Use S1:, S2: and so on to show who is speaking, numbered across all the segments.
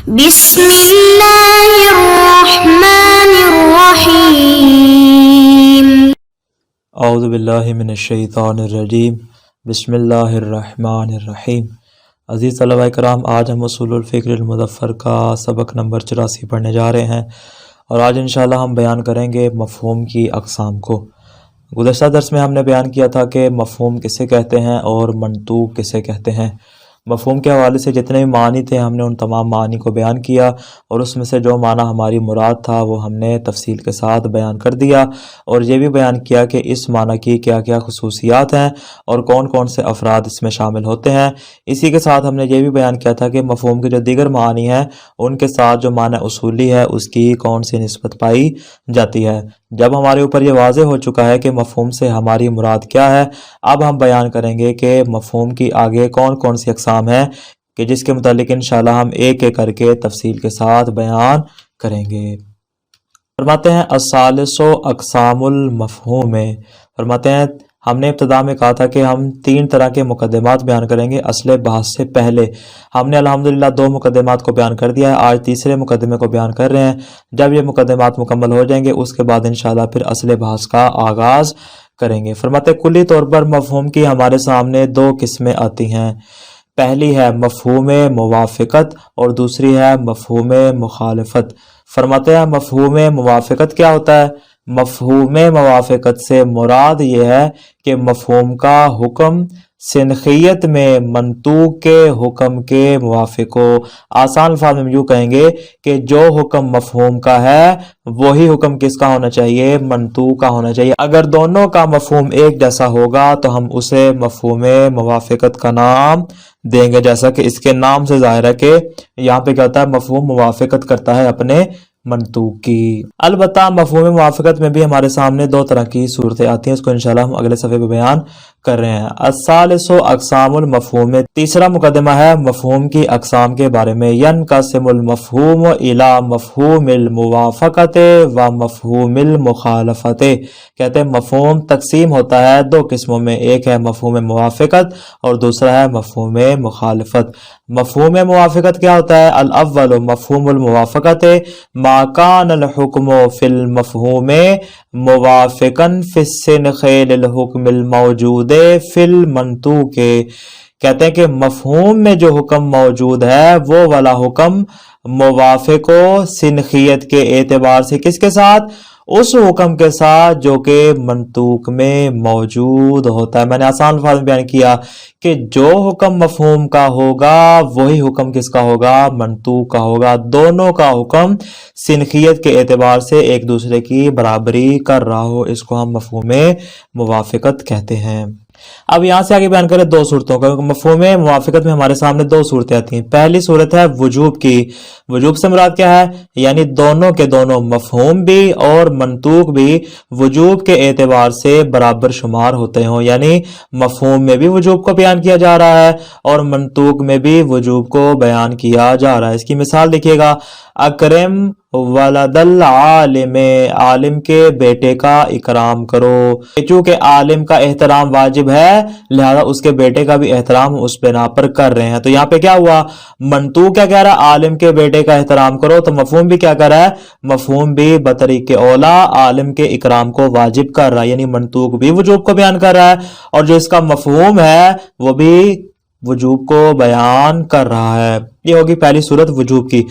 S1: بسم اللہ الرحمن الرحیم۔
S2: اعوذ باللہ من الشیطان الرجیم، بسم اللہ الرحمن الرحیم۔ عزیز طلبہ کرام، آج ہم اصول الفکر المظفر کا سبق نمبر 84 پڑھنے جا رہے ہیں، اور آج انشاءاللہ ہم بیان کریں گے مفہوم کی اقسام کو۔ گزشتہ درس میں ہم نے بیان کیا تھا کہ مفہوم کسے کہتے ہیں اور منطوق کسے کہتے ہیں۔ مفہوم کے حوالے سے جتنے بھی معنی تھے ہم نے ان تمام معنی کو بیان کیا، اور اس میں سے جو معنی ہماری مراد تھا وہ ہم نے تفصیل کے ساتھ بیان کر دیا، اور یہ بھی بیان کیا کہ اس معنی کی کیا کیا خصوصیات ہیں اور کون کون سے افراد اس میں شامل ہوتے ہیں۔ اسی کے ساتھ ہم نے یہ بھی بیان کیا تھا کہ مفہوم کے جو دیگر معانی ہیں ان کے ساتھ جو معنی اصولی ہے اس کی کون سی نسبت پائی جاتی ہے۔ جب ہمارے اوپر یہ واضح ہو چکا ہے کہ مفہوم سے ہماری مراد کیا ہے، اب ہم بیان کریں گے کہ مفہوم کی آگے کون کون سی اقسام ہیں کہ جس کے متعلق انشاءاللہ ہم ایک ایک کر کے تفصیل کے ساتھ بیان کریں گے۔ فرماتے ہیں الثالث اقسام المفہوم، فرماتے ہیں ہم نے ابتدا میں کہا تھا کہ ہم 3 طرح کے مقدمات بیان کریں گے اصل بحث سے پہلے۔ ہم نے الحمدللہ 2 مقدمات کو بیان کر دیا ہے، آج تیسرے مقدمے کو بیان کر رہے ہیں۔ جب یہ مقدمات مکمل ہو جائیں گے اس کے بعد انشاءاللہ پھر اصل بحث کا آغاز کریں گے۔ فرماتے ہیں کلی طور پر مفہوم کی ہمارے سامنے 2 قسمیں آتی ہیں۔ پہلی ہے مفہوم موافقت اور دوسری ہے مفہوم مخالفت۔ فرماتے ہیں مفہوم موافقت کیا ہوتا ہے؟ مفہوم موافقت سے مراد یہ ہے کہ مفہوم کا حکم سنخیت میں منطوق کے حکم کے موافق ہو۔ آسان الفاظ میں یوں کہیں گے کہ جو حکم مفہوم کا ہے وہی حکم کس کا ہونا چاہیے؟ منطوق کا ہونا چاہیے۔ اگر دونوں کا مفہوم ایک جیسا ہوگا تو ہم اسے مفہوم موافقت کا نام دیں گے، جیسا کہ اس کے نام سے ظاہر ہے کہ یہاں پہ کیا ہوتا ہے؟ مفہوم موافقت کرتا ہے اپنے منطوق کی۔ البتہ مفہوم موافقت میں بھی ہمارے سامنے 2 طرح کی صورتیں آتی ہیں، اس کو انشاءاللہ ہم اگلے صفحے پہ بیان کر رہے ہیں۔ الثالث اقسام المفہوم، تیسرا مقدمہ ہے مفہوم کی اقسام کے بارے میں۔ ینقسم المفہوم الی مفہوم الموافقت و مفہوم المخالفت، کہتے ہیں مفہوم تقسیم ہوتا ہے 2 قسموں میں، ایک ہے مفہوم موافقت اور دوسرا ہے مفہوم مخالفت۔ مفہوم موافقت کیا ہوتا ہے؟ الاول مفہوم الموافقت ما کان الحکم فی المفہوم موافقا فی السنخ للحکم الموجود فی المنطوق، کہتے ہیں کہ مفہوم میں جو حکم موجود ہے وہ والا حکم موافق ہو سنخیت کے اعتبار سے، کس کے ساتھ؟ اس حکم کے ساتھ جو کہ منطوق میں موجود ہوتا ہے۔ میں نے آسان الفاظ میں بیان کیا کہ جو حکم مفہوم کا ہوگا وہی حکم کس کا ہوگا؟ منطوق کا ہوگا۔ دونوں کا حکم سنخیت کے اعتبار سے ایک دوسرے کی برابری کر رہا ہو، اس کو ہم مفہوم موافقت کہتے ہیں۔ اب یہاں سے آگے بیان کریں 2 صورتوں کا۔ مفہوم موافقت میں ہمارے سامنے 2 صورتیں آتی ہیں۔ پہلی صورت ہے وجوب کی۔ وجوب سے مراد کیا ہے؟ یعنی دونوں کے دونوں مفہوم بھی اور منطوق بھی وجوب کے اعتبار سے برابر شمار ہوتے ہوں، یعنی مفہوم میں بھی وجوب کو بیان کیا جا رہا ہے اور منطوق میں بھی وجوب کو بیان کیا جا رہا ہے۔ اس کی مثال دیکھیے گا، اکرم ولد العالم، عالم کے بیٹے کا اکرام کرو۔ چونکہ عالم کا احترام واجب ہے لہذا اس کے بیٹے کا بھی احترام اس بنا پر کر رہے ہیں۔ تو یہاں پہ کیا ہوا؟ منطوق کیا کہہ رہا ہے؟ عالم کے بیٹے کا احترام کرو، تو مفہوم بھی کیا کر رہا ہے؟ مفہوم بھی بطریق اولا عالم کے اکرام کو واجب کر رہا ہے، یعنی منطوق بھی وجوب کو بیان کر رہا ہے اور جو اس کا مفہوم ہے وہ بھی وجوب کو بیان کر رہا ہے۔ یہ ہوگی پہلی صورت وجوب کی۔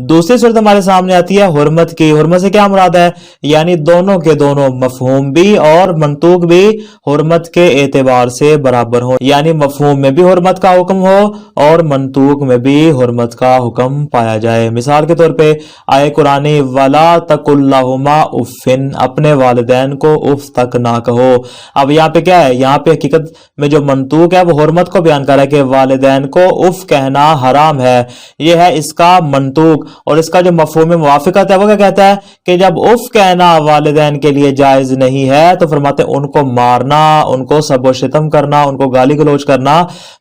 S2: دوسری صورت ہمارے سامنے آتی ہے حرمت کی۔ حرمت سے کیا مراد ہے؟ یعنی دونوں کے دونوں مفہوم بھی اور منطوق بھی حرمت کے اعتبار سے برابر ہو، یعنی مفہوم میں بھی حرمت کا حکم ہو اور منطوق میں بھی حرمت کا حکم پایا جائے۔ مثال کے طور پہ آئے قرآنی وَلَا تَقُلْ لَهُمَا اُفٍّ، اپنے والدین کو اف تک نہ کہو۔ اب یہاں پہ کیا ہے؟ یہاں پہ حقیقت میں جو منطوق ہے وہ حرمت کو بیان کر رہا ہے کہ والدین کو اف کہنا حرام ہے، یہ ہے اس کا منطوق۔ اور اس کا جو مفہوم موافقت ہے وہ کیا کہتا ہے کہ جب اف کہنا والدین کے لیے جائز نہیں ہے تو فرماتے ان کو مارنا، ان کو سب و شتم کرنا، ان کو گالی گلوچ کرنا،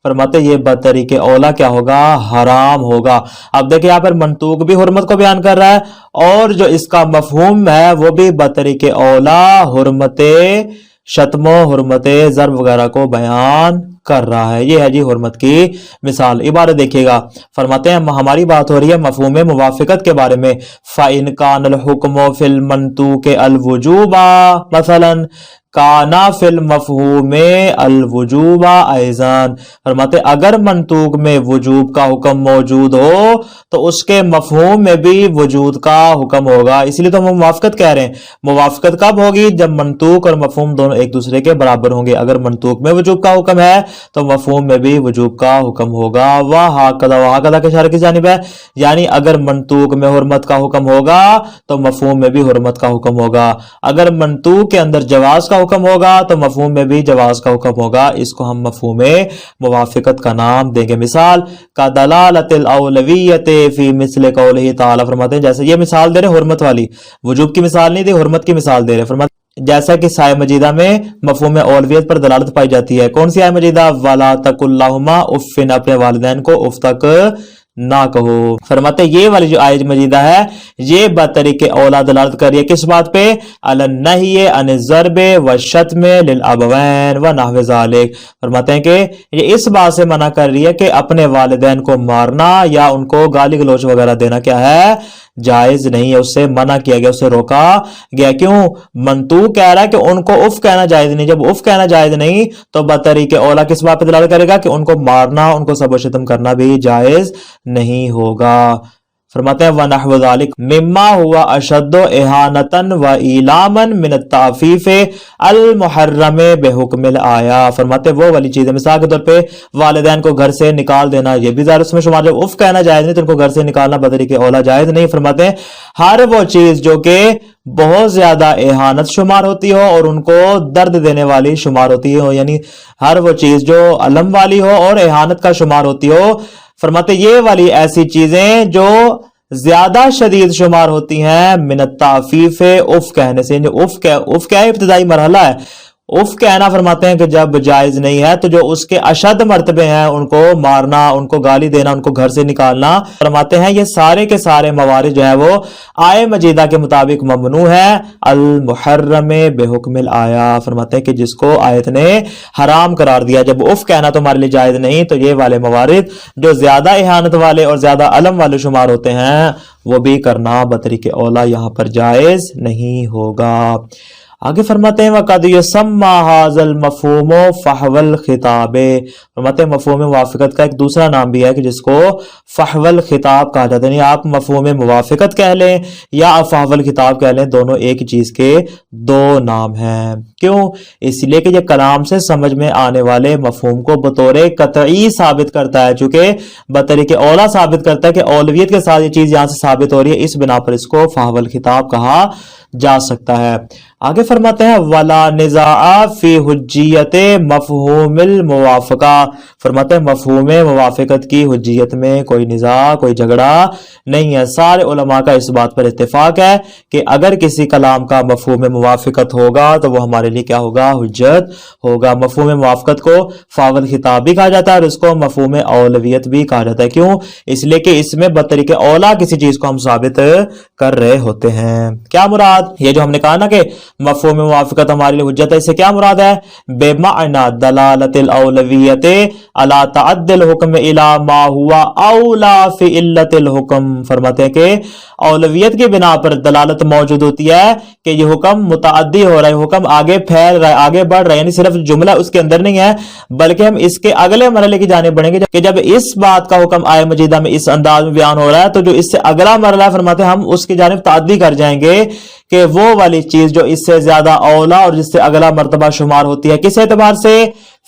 S2: فرماتے یہ بطریق اولا کیا ہوگا؟ حرام ہوگا۔ اب دیکھیں یہاں پر منطوق بھی حرمت کو بیان کر رہا ہے اور جو اس کا مفہوم ہے وہ بھی بطریق اولا حرمت شتم و حرمت ضرب وغیرہ کو بیان کر رہا ہے. یہ ہے جی حرمت کی مثال. عبارت دیکھیے گا, فرماتے ہیں ہماری بات ہو رہی ہے مفہوم موافقت کے بارے میں. فَإِنْ كَانَ الْحُكْمُ فِي الْمَنْطُوقِ الْوُجُوبَ مثلاً کانا فی المفہوم الوجوب ایضاً. فرماتے اگر منطوق میں وجوب کا حکم موجود ہو تو اس کے مفہوم میں بھی وجود کا حکم ہوگا. اس لیے تو ہم موافقت کہہ رہے ہیں. موافقت کب ہوگی؟ جب منطوق اور مفہوم دونوں ایک دوسرے کے برابر ہوں گے. اگر منطوق میں وجوب کا حکم ہے تو مفہوم میں بھی وجوب کا حکم ہوگا. وہاکذا کے اشارے کی جانب ہے, یعنی اگر منطوق میں حرمت کا حکم ہوگا تو مفہوم میں بھی حرمت کا حکم ہوگا. اگر منطوق کے اندر جواز کا حکم ہوگا تو مفہوم میں بھی جواز کا حکم ہوگا. اس کو ہم مفہوم موافقت کا نام دیں گے. مثال کا دلالت الاولویت فی مثل قولہ تعالی. فرماتے ہیں جیسے یہ مثال دے رہے حرمت والی, وجوب کی مثال نہیں دی, حرمت کی مثال دے رہے. فرماتے جیسا کہ آیہ مجیدہ میں مفہوم اولویت پر دلالت پائی جاتی ہے. کون سی آیہ مجیدہ؟ وَلَا تَقُلْ لَهُمَا اُفٍّ. اپنے والدین کو اف تک نہ کہو. فرماتے یہ والی جو آیت مجیدہ ہے یہ بطریق اولا دلالت کر رہی ہے کس بات پہ؟ علی النہی عن الضرب والشتم للابوین ونحو ذالک. فرماتے ہیں کہ یہ اس بات سے منع کر رہی ہے کہ اپنے والدین کو مارنا یا ان کو گالی گلوچ وغیرہ دینا کیا ہے؟ جائز نہیں ہے. اس سے منع کیا گیا, اس سے روکا گیا. کیوں؟ منطوق کہہ رہا ہے کہ ان کو اف کہنا جائز نہیں. جب اف کہنا جائز نہیں تو بطریق اولا کس بات پہ دلالت کرے گا کہ ان کو مارنا, ان کو سب و شتم کرنا بھی جائز نہیں ہوگا. فرماتے ہیں وَنَحْوُ ذَلِكَ مِمَّا هُوَ أَشَدُّ إِهَانَةً وَإِيلَامًا مِنَ التَّعْفِيفِ الْمُحَرَّمِ بِحُكْمِ الْآيَةِ. فرماتے ہیں وہ والی چیز ہے, مثال کے طور پہ والدین کو گھر سے نکال دینا, یہ بھی ظاہر اس میں شمار. جب اف کہنا جائز نہیں تو ان کو گھر سے نکالنا بطریق اولا جائز نہیں. فرماتے ہیں ہر وہ چیز جو کہ بہت زیادہ اہانت شمار ہوتی ہو اور ان کو درد دینے والی شمار ہوتی ہو, یعنی ہر وہ چیز جو علم والی ہو اور اہانت کا شمار ہوتی ہو. فرماتے یہ والی ایسی چیزیں جو زیادہ شدید شمار ہوتی ہیں من التعفیف اف کہنے سے. اف کیا ہے؟ ابتدائی مرحلہ ہے. اف کہنا فرماتے ہیں کہ جب جائز نہیں ہے تو جو اس کے اشد مرتبے ہیں, ان کو مارنا, ان کو گالی دینا, ان کو گھر سے نکالنا, فرماتے ہیں یہ سارے کے سارے موارد جو ہیں وہ آیہ مجیدہ کے مطابق ممنوع ہے. المحرم بحکم الآیہ. فرماتے ہیں کہ جس کو آیت نے حرام قرار دیا. جب اف کہنا تو ہمارے لیے جائز نہیں تو یہ والے موارد جو زیادہ اہانت والے اور زیادہ علم والے شمار ہوتے ہیں وہ بھی کرنا بطریق اولا یہاں پر جائز نہیں ہوگا. آگے فرماتے ہیں وَقَدْ يُسَمَّى هَذَا الْمَفْهُومُ فَحْوَ الْخِطَابِ. فرماتے ہیں مفہوم موافقت کا ایک دوسرا نام بھی ہے کہ جس کو فحو الخطاب کہا جاتا ہے. یعنی آپ مفہوم موافقت کہہ لیں یا آپ فحو الخطاب کہہ لیں, دونوں ایک چیز کے دو نام ہیں. کیوں؟ اس لیے کہ یہ کلام سے سمجھ میں آنے والے مفہوم کو بطور قطعی ثابت کرتا ہے, چونکہ بطریق اولا ثابت کرتا ہے کہ اولویت کے ساتھ یہ چیز یہاں سے ثابت ہو رہی ہے, اس بنا پر اس کو فحو الخطاب کہا جا سکتا ہے. آگے فرماتے ہیں وَلَا نِزَاعَ فِي حُجِّیَّتِ مَفْہُومِ الْمُوَافَقَةِ. فرماتے ہیں مفہوم موافقت کی حجیت میں کوئی نزاع, کوئی جھگڑا نہیں ہے. سارے علماء کا اس بات پر اتفاق ہے کہ اگر کسی کلام کا مفہوم موافقت ہوگا تو وہ ہمارے لیے کیا ہوگا؟ حجت ہوگا. مفہوم موافقت کو فحو الخطاب بھی کہا جاتا ہے اور اس کو مفہوم اولویت بھی کہا جاتا ہے. کیوں؟ اس لیے کہ اس میں بطریق اولا کسی چیز کو ہم ثابت کر رہے ہوتے ہیں. کیا مراد؟ یہ جو ہم نے کہا نا کہ مفہوم موافقت ہمارے لیے حجت ہے, اس سے کیا مراد ہے؟ بمعنی دلالت الاولویت علی تعدی الحکم الی ما ہوا اولا فی علت الحکم. فرماتے ہیں کہ اولویت کی بنا پر دلالت موجود ہوتی ہے کہ یہ حکم متعدی ہو رہا ہے, حکم آگے پھیل رہا ہے, آگے بڑھ رہا ہے. یعنی صرف جملہ اس کے اندر نہیں ہے بلکہ ہم اس کے اگلے مرحلے کی جانب بڑھیں گے کہ جب اس بات کا حکم آیہ مجیدہ میں اس انداز میں بیان ہو رہا ہے تو جو اس سے اگلا مرحلہ ہے فرماتے ہیں ہم اس کی جانب تعدی کر جائیں گے کہ وہ والی چیز جو اس سے زیادہ اولا اور جس سے اگلا مرتبہ شمار ہوتی ہے. کس اعتبار سے؟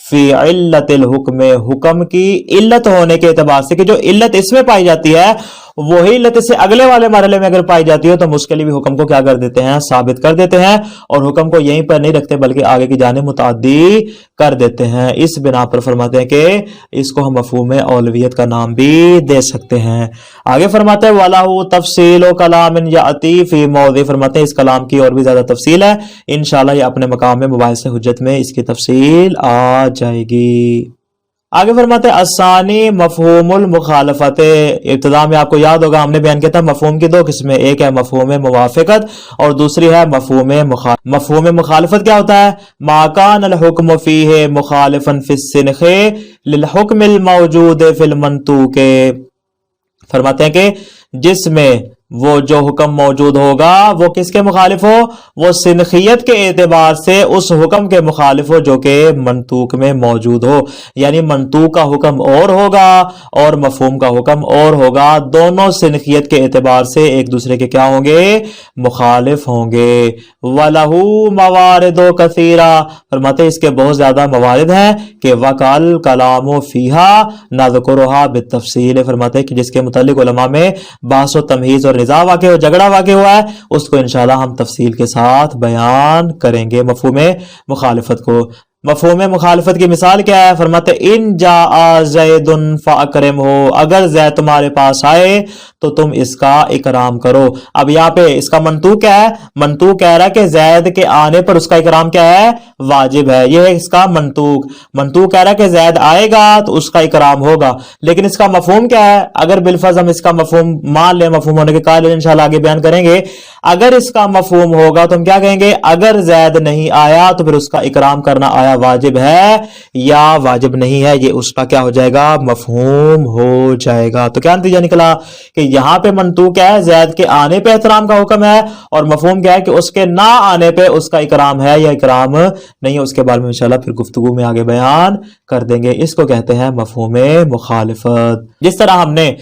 S2: فی علت الحکم, حکم کی علت ہونے کے اعتبار سے, کہ جو علت اس میں پائی جاتی ہے وہی علت اس سے اگلے والے مرحلے میں اگر پائی جاتی ہو تو مشکل بھی حکم کو کیا کر دیتے ہیں؟ ثابت کر دیتے ہیں, اور حکم کو یہیں پر نہیں رکھتے بلکہ آگے کی جانب متعدی کر دیتے ہیں. اس بنا پر فرماتے ہیں کہ اس کو ہم مفہوم اولویت کا نام بھی دے سکتے ہیں. آگے فرماتے ہیں وَلَهُ تَفْصِيلُ كَلَامٍ يَأْتِي فِي مَوْضِعٍ. فرماتے ہیں اس کلام کی اور بھی زیادہ تفصیل ہے, انشاءاللہ یہ اپنے مقام میں مباحث حجت میں اس کی تفصیل آ جائے گی. آگے فرماتے ہیں الثانی مفہوم المخالفت. ابتدا میں آپ کو یاد ہوگا ہم نے بیان کیا تھا مفہوم کی دو قسمیں، ایک ہے مفہوم موافقت اور دوسری ہے مفہوم مخالفت. مفہوم مخالفت کیا ہوتا ہے؟ ما کان الحکم فیہ مخالفا فی السنخ للحکم الموجود فی المنطوق. فرماتے ہیں کہ جس میں وہ جو حکم موجود ہوگا وہ کس کے مخالف ہو؟ وہ سنخیت کے اعتبار سے اس حکم کے مخالف ہو جو کہ منطوق میں موجود ہو. یعنی منطوق کا حکم اور ہوگا اور مفہوم کا حکم اور ہوگا، دونوں سنخیت کے اعتبار سے ایک دوسرے کے کیا ہوں گے؟ مخالف ہوں گے. وَلَهُ مَوَارِدُ كَثِيرًا. فرماتے اس کے بہت زیادہ موارد ہیں کہ وَقَالْ كَلَامُ فِيهَا نَذْكُرُهَا بِالتَّفْصِيلِ. فرماتے کہ جس کے متعلق علماء میں بحث و تمہیز اور نزاع واقع ہو، جھگڑا واقع ہوا ہے، اس کو انشاءاللہ ہم تفصیل کے ساتھ بیان کریں گے مفہوم مخالفت کو. مفہوم مخالفت کی مثال کیا ہے؟ فرماتے ان جاء زید فاکرمہ. اگر زید تمہارے پاس آئے تو تم اس کا اکرام کرو. اب یہاں پہ اس کا منطوق کیا ہے؟ منطوق کہہ رہا ہے کہ زید کے آنے پر اس کا اکرام کیا ہے؟ واجب ہے. یہ ہے اس کا منطوق. منطوق کہہ رہا ہے کہ زید آئے گا تو اس کا اکرام ہوگا، لیکن اس کا مفہوم کیا ہے؟ اگر بالفظ ہم اس کا مفہوم مان لیں، مفہوم ہونے کے قائل انشاءاللہ آگے بیان کریں گے. اگر اس کا مفہوم ہوگا تو ہم کیا کہیں گے؟ اگر زید نہیں آیا تو پھر اس کا اکرام کرنا آیا واجب ہے یا واجب نہیں ہے، یہ اس کا کیا ہو جائے گا؟ مفہوم ہو جائے گا. تو کیا نتیجہ نکلا کہ یہاں پہ منطوق کیا ہے؟ زید کے آنے پہ احترام کا حکم ہے، اور مفہوم کیا ہے کہ اس کے نہ آنے پہ اس کا اکرام ہے یا اکرام نہیں ہے. اس کے بارے میں انشاءاللہ پھر گفتگو میں آگے بیان کر دیں گے. اس کو کہتے ہیں مفہوم مخالفت. جس طرح ہم نے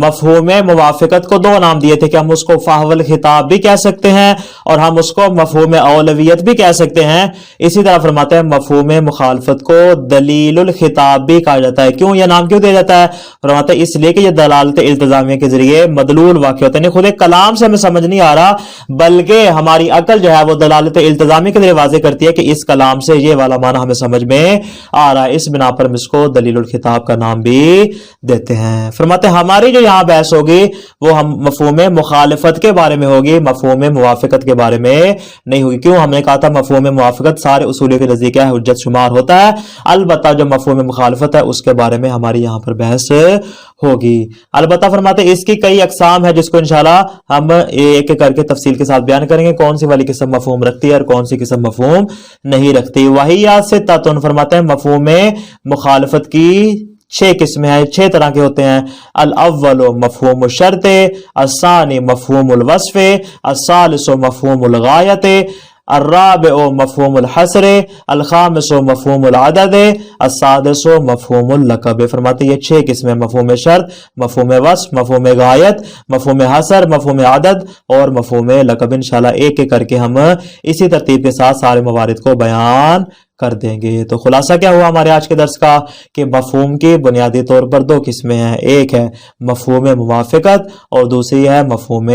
S2: مفہوم موافقت کو دو نام دیے تھے کہ ہم اس کو فحوى الخطاب بھی کہہ سکتے ہیں اور ہم اس کو مفہوم اولویت بھی کہہ سکتے ہیں، اسی طرح فرماتے ہیں مفہوم مخالفت کو دلیل الخطاب بھی کہا جاتا ہے. کیوں یہ نام کیوں دیا جاتا ہے؟ فرماتے ہیں اس لیے کہ یہ دلالت التزامیہ کے ذریعے مدلول واقع ہوتا ہے. یعنی خود ایک کلام سے ہمیں سمجھ نہیں آ رہا، بلکہ ہماری عقل جو ہے وہ دلالت التزامیہ کے ذریعے واضح کرتی ہے کہ اس کلام سے یہ والا معنی ہمیں سمجھ میں آ رہا ہے. اس بنا پر ہم اس کو دلیل الخطاب کا نام بھی دیتے ہیں. فرماتے ہیں ہماری جو یہاں بحث ہوگی وہ ہم مفہوم مخالفت کے بارے میں ہوگی، مفہوم موافقت کے بارے میں نہیں ہوگی. کیوں؟ ہم نے کہا تھا مفہوم موافقت سارے اصولیوں کے نزدیک ہے حجت شمار ہوتا ہے، البتہ جو مفہوم مخالفت ہے اس کے بارے میں ہماری یہاں پر بحث ہوگی. البتہ فرماتے ہیں اس کی کئی اقسام ہے جس کو انشاءاللہ ہم ایک ایک کر کے تفصیل کے ساتھ بیان کریں گے، کون سی والی قسم مفہوم رکھتی ہے اور کون سی قسم مفہوم نہیں رکھتی. وہی سے تاتن. فرماتے ہیں مفہوم مخالفت کی 6 قسمیں ہیں، 6 طرح کے ہوتے ہیں. الاول مفہوم الشرط، الثانی مفہوم الوصف، الثالث مفہوم الغایت، الرابع مفہوم الحصر، الخامس مفہوم العدد، السادس مفہوم اللقب. فرماتے یہ 6 قسمیں: مفہوم شرط، مفہوم وصف، مفہوم غایت، مفہوم حصر، مفہوم عدد اور مفہوم لقب. انشاءاللہ ایک ایک کر کے ہم اسی ترتیب کے ساتھ سارے موارد کو بیان کر دیں گے. تو خلاصہ کیا ہوا ہمارے آج کے درس کا کہ مفہوم کی بنیادی طور پر 2 قسمیں ہیں، ایک ہے مفہوم موافقت اور دوسری ہے مفہوم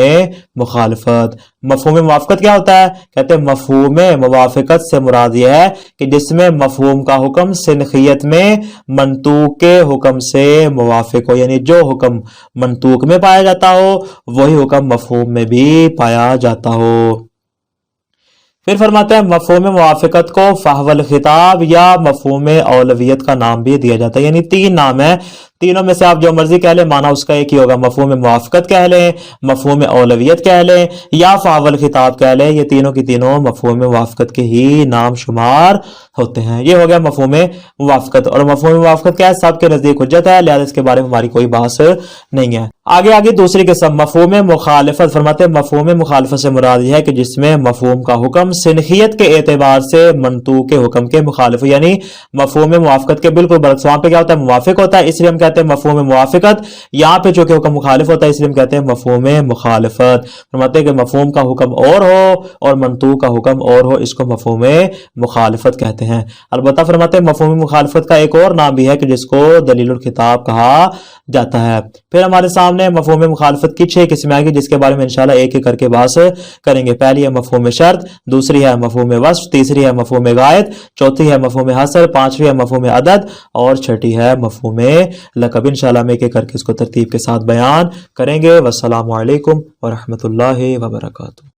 S2: مخالفت. مفہوم موافقت کیا ہوتا ہے؟ کہتے ہیں مفہوم موافقت سے مراد یہ ہے کہ جس میں مفہوم کا حکم سنخیت میں منطوق کے حکم سے موافق ہو، یعنی جو حکم منطوق میں پایا جاتا ہو وہی حکم مفہوم میں بھی پایا جاتا ہو. پھر فرماتے ہیں مفہوم موافقت کو فحوى الخطاب یا مفہوم اولویت کا نام بھی دیا جاتا ہے. یعنی 3 نام ہیں، تینوں میں سے آپ جو مرضی کہہ لیں، معنی اس کا ایک ہی ہوگا. مفہوم موافقت کہہ لیں، مفہوم اولویت کہہ لیں یا فحوى الخطاب کہہ لیں، یہ تینوں کی تینوں مفہوم موافقت کے ہی نام شمار ہوتے ہیں. یہ ہو گیا مفہوم موافقت. اور مفہوم موافقت کیا ہے؟ سب کے نزدیک حجت ہے، لہذا اس کے بارے میں ہماری کوئی بحث نہیں ہے. آگے دوسری قسم مفہوم مخالفت. فرماتے ہیں مفہوم مخالفت سے مراد یہ ہے کہ جس میں مفہوم کا حکم سنخیت کے اعتبار سے منطوق کے حکم کے مخالف، یعنی مفہوم موافقت کے بالکل برعکس. وہاں پہ کیا ہوتا ہے؟ موافق ہوتا ہے، اس لیے ہم کہتے ہیں مفہوم موافقت. یہاں پہ جو کہ حکم مخالف ہوتا ہے اس لیے ہم کہتے ہیں مفہوم مخالفت. فرماتے ہیں کہ مفہوم کا حکم اور ہو اور منطوق کا حکم اور ہو، اس کو مفہوم مخالفت کہتے ہیں. البتہ فرماتے ہیں مفہوم مخالفت کا ایک اور نام بھی ہے کہ جس کو دلیل الخطاب کہا جاتا ہے. پھر ہمارے سامنے مفہوم مخالفت کی 6 قسمیں آئیں گی جس کے بارے میں انشاءاللہ ایک ایک کر کے بحث کریں گے. پہلی ہے مفہوم شرط، دوسری ہے مفہوم وصف، تیسری ہے مفہوم غایت، چوتھی ہے مفہوم حصر، پانچویں ہے مفہوم عدد اور چھٹی ہے مفہوم لقب. انشاءاللہ ہم ایک ایک کر کے اس کو ترتیب کے ساتھ بیان کریں گے. والسلام علیکم ورحمۃ اللہ وبرکاتہ.